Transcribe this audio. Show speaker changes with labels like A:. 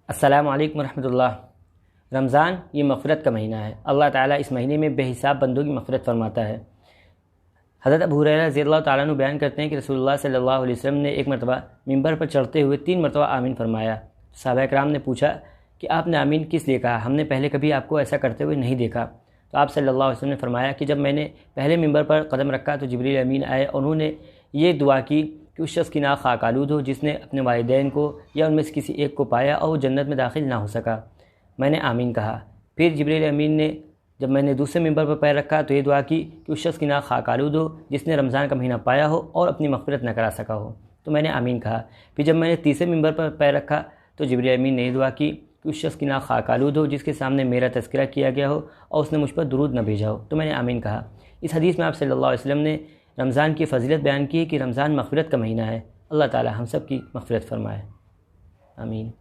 A: अस्सलामु अलैकुम रहमतुल्लाह। रमज़ान ये मग़फ़िरत का महीना है। अल्लाह ताला इस महीने में बेहिसाब बंदों की मग़फ़िरत फरमाता है। हज़रत अबू हुरैरा रज़ियल्लाहु ताला अन्हु बयान करते हैं कि रसूलुल्लाह सल्लल्लाहु अलैहि वसल्लम ने एक मरतबा मिंबर पर चढ़ते हुए 3 मरतबा आमीन फरमाया। सहाबा किराम ने पूछा कि आपने आमीन किस लिए कहा, हमने पहले कभी आपको ऐसा करते हुए नहीं देखा। तो आप सल्लल्लाहु अलैहि वसल्लम ने फरमाया कि जब मैंने पहले मिंबर पर कदम रखा तो जिब्रील अमीन आए और उन्होंने ये दुआ की कि उस शख्स की नाक खाक आलूद हो जिसने अपने वालिदैन को या उनमें से किसी एक को पाया और वो जन्नत में दाखिल ना हो सका। मैंने आमीन कहा। फिर जिब्रील अमीन ने जब मैंने दूसरे मिंबर पर पैर रखा तो ये दुआ की कि उस शख्स की नाक खाक आलूद हो जिसने रमज़ान का महीना पाया हो और अपनी मग़फ़िरत न करा सका हो, तो मैंने आमीन कहा। फिर जब मैंने तीसरे मिंबर पर पैर रखा तो जिब्रील अमीन ने दुआ की कि उस शख्स की नाक खाक आलूद हो जिसके सामने मेरा तज़किरा किया गया हो और उसने मुझ पर दुरूद न भेजा हो, तो मैंने आमीन कहा। इस हदीस में आप सल्लल्लाहु अलैहि वसल्लम ने रमज़ान की फ़जीलत बयान की है कि रमज़ान मग़फ़िरत का महीना है। अल्लाह ताला हम सब की मग़फ़िरत फ़रमाए। आमीन।